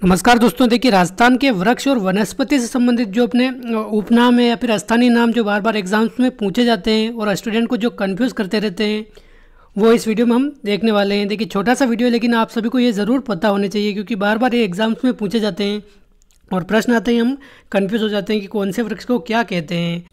नमस्कार दोस्तों, देखिए राजस्थान के वृक्ष और वनस्पति से संबंधित जो अपने उपनाम है या फिर स्थानीय नाम जो बार बार एग्जाम्स में पूछे जाते हैं और स्टूडेंट को जो कंफ्यूज करते रहते हैं वो इस वीडियो में हम देखने वाले हैं। देखिए छोटा सा वीडियो, लेकिन आप सभी को ये ज़रूर पता होना चाहिए क्योंकि बार बार ये एग्जाम्स में पूछे जाते हैं और प्रश्न आते ही हम कन्फ्यूज़ हो जाते हैं कि कौन से वृक्ष को क्या कहते हैं।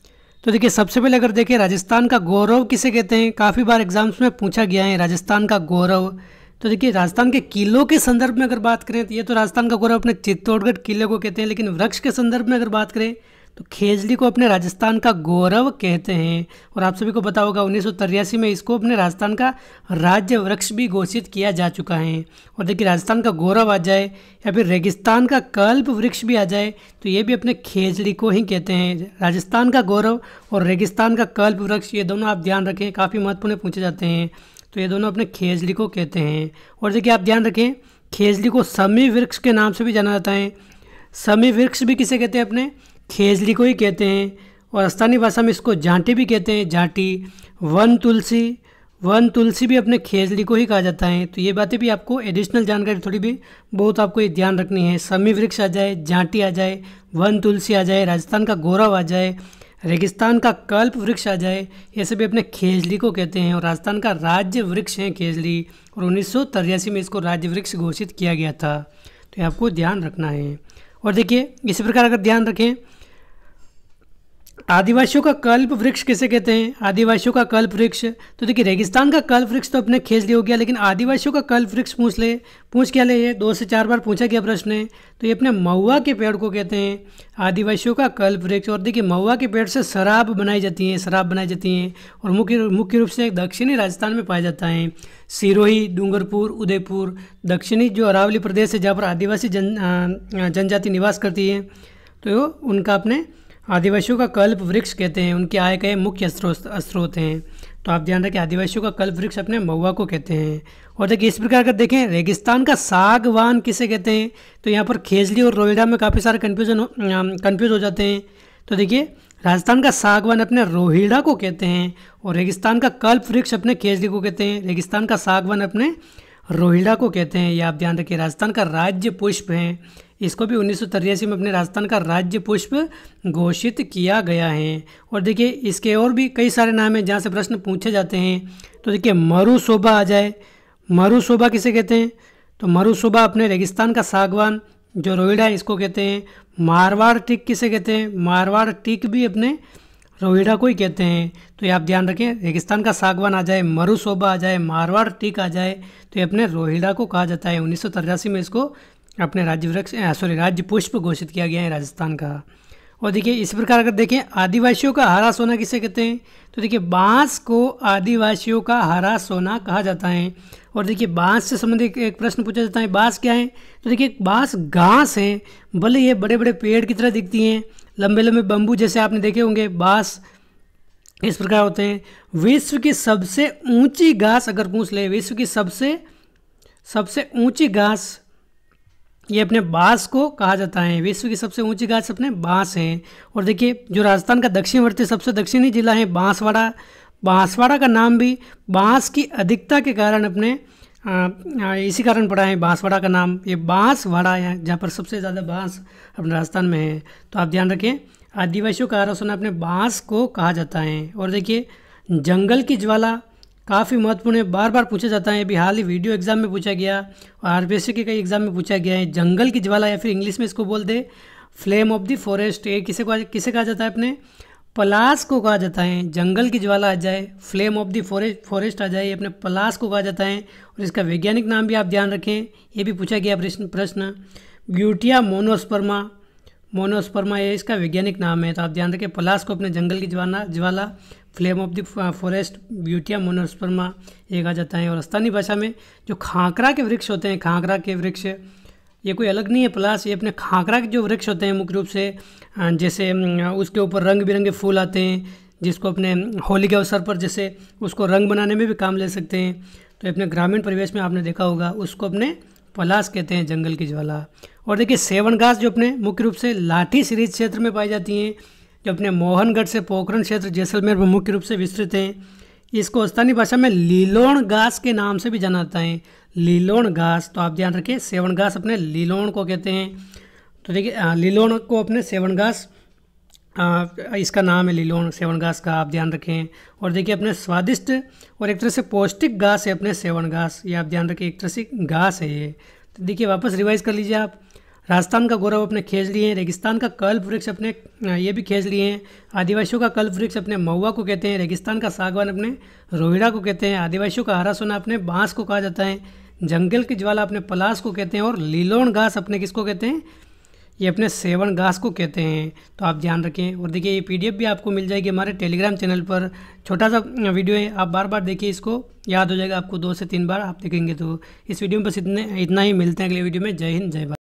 तो देखिए सबसे पहले अगर देखें राजस्थान का गौरव किसे कहते हैं, काफ़ी बार एग्जाम्स में पूछा गया है राजस्थान का गौरव। तो देखिए राजस्थान के किलों के संदर्भ में अगर बात करें तो ये तो राजस्थान का गौरव अपने चित्तौड़गढ़ किले को कहते हैं, लेकिन वृक्ष के संदर्भ में अगर बात करें तो खेजड़ी को अपने राजस्थान का गौरव कहते हैं। और आप सभी को पता होगा 1983 में इसको अपने राजस्थान का राज्य वृक्ष भी घोषित किया जा चुका है। और देखिए राजस्थान का गौरव आ जाए या फिर रेगिस्तान का कल्प वृक्ष भी आ जाए तो ये भी अपने खेजड़ी को ही कहते हैं। राजस्थान का गौरव और रेगिस्तान का कल्प वृक्ष, ये दोनों आप ध्यान रखें, काफ़ी महत्वपूर्ण पूछे जाते हैं। तो ये दोनों अपने खेजड़ी को कहते हैं। और देखिए आप ध्यान रखें, खेजड़ी को समी वृक्ष के नाम से भी जाना जाता है। समी वृक्ष भी किसे कहते हैं, अपने खेजड़ी को ही कहते हैं। और स्थानीय भाषा में इसको जांटी भी कहते हैं, जांटी। वन तुलसी भी अपने खेजड़ी को ही कहा जाता है। तो ये बातें भी आपको एडिशनल जानकारी थोड़ी भी बहुत आपको ये ध्यान रखनी है। समी वृक्ष आ जाए, जांटी आ जाए, वन तुलसी आ जाए, राजस्थान का गौरव आ जाए, रेगिस्तान का कल्प वृक्ष आ जाए, ये सभी अपने खेजड़ी को कहते हैं। और राजस्थान का राज्य वृक्ष है खेजड़ी, और 1983 में इसको राज्य वृक्ष घोषित किया गया था। तो ये आपको ध्यान रखना है। और देखिए इसी प्रकार अगर ध्यान रखें, आदिवासियों का कल्प वृक्ष किसे कहते हैं, आदिवासियों का कल्प वृक्ष। तो देखिए रेगिस्तान का कल्प वृक्ष तो अपने खेजड़ी हो गया, लेकिन आदिवासियों का कल्प वृक्ष पूछ क्या ले, ये 2 से 4 बार पूछा गया प्रश्न है। तो ये अपने महुआ के पेड़ को कहते हैं आदिवासियों का कल्प वृक्ष। और देखिए महुआ के पेड़ से शराब बनाई जाती है, और मुख्य रूप से दक्षिणी राजस्थान में पाया जाता है। सिरोही, डूंगरपुर, उदयपुर, दक्षिणी जो अरावली प्रदेश है जहाँ पर आदिवासी जनजाति निवास करती है, तो उनका अपने आदिवासियों का कल्प वृक्ष कहते हैं। उनकी आय का मुख्य स्रोत हैं। तो आप ध्यान रखें, आदिवासियों का कल्प वृक्ष अपने महुआ को कहते हैं। और देखिए इस प्रकार अगर देखें, रेगिस्तान का सागवान किसे कहते हैं, तो यहाँ पर खेजड़ी और रोहिड़ा में काफ़ी सारे कन्फ्यूज हो जाते हैं। तो देखिए राजस्थान का सागवान अपने रोहिड़ा को कहते हैं, और रेगिस्तान का कल्प वृक्ष अपने खेजड़ी को कहते हैं। रेगिस्तान का सागवान अपने रोहिड़ा को कहते हैं। ये आप ध्यान रखिए। राजस्थान का राज्य पुष्प है, इसको भी 1983 में अपने राजस्थान का राज्य पुष्प घोषित किया गया है। और देखिए इसके और भी कई सारे नाम हैं जहाँ से प्रश्न पूछे जाते हैं। तो देखिए मरुशोभा आ जाए, मरुशोभा किसे कहते हैं, तो मरुशोभा अपने रेगिस्तान का सागवान जो रोहिड़ा है इसको कहते हैं। मारवाड़ टीक किसे कहते हैं, मारवाड़ टीक भी अपने रोहिड़ा को ही कहते हैं। तो ये आप ध्यान रखें, रेगिस्तान का सागवान आ जाए, मरुशोभा आ जाए, मारवाड़ टीक आ जाए, तो ये अपने रोहिड़ा को कहा जाता है। 1983 में इसको अपने राज्य पुष्प घोषित किया गया है राजस्थान का। और देखिए इस प्रकार अगर देखें, आदिवासियों का हरा सोना किसे कहते हैं, तो देखिए बांस को आदिवासियों का हरा सोना कहा जाता है। और देखिए बांस से संबंधित एक प्रश्न पूछा जाता है, बांस क्या है, तो देखिए बांस घास है, भले ये बड़े बड़े पेड़ की तरह दिखती हैं, लंबे लंबे बम्बू जैसे आपने देखे होंगे, बांस इस प्रकार होते हैं। विश्व की सबसे ऊंची घास अगर पूछ ले, विश्व की सबसे ऊंची घास ये अपने बांस को कहा जाता है। विश्व की सबसे ऊंची घास अपने बांस है। और देखिए जो राजस्थान का दक्षिणवर्ती सबसे दक्षिणी जिला है बांसवाड़ा, बांसवाड़ा का नाम भी बांस की अधिकता के कारण अपने इसी कारण पड़ा है बांसवाड़ा का नाम। ये बांसवाड़ा है जहाँ पर सबसे ज़्यादा बांस अपने राजस्थान में है। तो आप ध्यान रखें, आदिवासियों का हरा सोना अपने बांस को कहा जाता है। और देखिए जंगल की ज्वाला काफ़ी महत्वपूर्ण है, बार बार पूछा जाता है। अभी हाल ही वीडियो एग्जाम में पूछा गया और आरपीएससी के कई एग्जाम में पूछा गया है। जंगल की ज्वाला या फिर इंग्लिश में इसको बोल दे फ्लेम ऑफ द फॉरेस्ट, ये किसे कहा जाता है, अपने पलाश को कहा जाता है। जंगल की ज्वाला आ जाए, फ्लेम ऑफ द फॉरेस्ट आ जाए, अपने पलाश को कहा जाता है। और इसका वैज्ञानिक नाम भी आप ध्यान रखें, ये भी पूछा गया प्रश्न। ब्यूटिया मोनोस्पर्मा ये इसका वैज्ञानिक नाम है। तो आप ध्यान रखें, पलाश को अपने जंगल की ज्वाला, flame of the forest, Butea monosperma ये कहा जाता है। और स्थानीय भाषा में जो खांकरा के वृक्ष होते हैं, खांकरा के वृक्ष ये कोई अलग नहीं है पलाश, ये अपने खांकरा के जो वृक्ष होते हैं मुख्य रूप से जैसे उसके ऊपर रंग बिरंगे फूल आते हैं, जिसको अपने होली के अवसर पर जैसे उसको रंग बनाने में भी काम ले सकते हैं। तो अपने ग्रामीण परिवेश में आपने देखा होगा, उसको अपने पलाश कहते हैं, जंगल की ज्वाला। और देखिए सेवन घास जो अपने मुख्य रूप से लाठी सीरीज क्षेत्र में पाई जाती हैं, जो अपने मोहनगढ़ से पोखरण क्षेत्र जैसलमेर में मुख्य रूप से विस्तृत हैं। इसको स्थानीय भाषा में लीलोण घास के नाम से भी जाना जाता है, लीलोण घास। तो आप ध्यान रखें, सेवन घास अपने लीलोण को कहते हैं। तो देखिए लीलोण को अपने सेवन घास, इसका नाम है लीलोण सेवन घास का, आप ध्यान रखें। और देखिए अपने स्वादिष्ट और एक तरह से पौष्टिक घास है अपने सेवन घास, ये आप ध्यान रखें, एक तरह से घास है ये। तो देखिए वापस रिवाइज कर लीजिए आप। राजस्थान का गौरव अपने खींच लिए हैं, रेगिस्तान का कल्प वृक्ष अपने ये भी खींच लिए हैं, आदिवासियों का कल्प वृक्ष अपने महुआ को कहते हैं, रेगिस्तान का सागवान अपने रोहिड़ा को कहते हैं, आदिवासियों का हरा सोना अपने बांस को कहा जाता है, जंगल की ज्वाला अपने पलाश को कहते हैं, और लीलोण घास अपने किसको कहते हैं, ये अपने सेवन घास को कहते हैं। तो आप ध्यान रखें। और देखिए ये पीडीएफ भी आपको मिल जाएगी हमारे टेलीग्राम चैनल पर, छोटा सा वीडियो है, आप बार बार देखिए, इसको याद हो जाएगा आपको, 2 से 3 बार आप देखेंगे। तो इस वीडियो में बस इतना ही, मिलते हैं अगले वीडियो में। जय हिंद, जय भारत।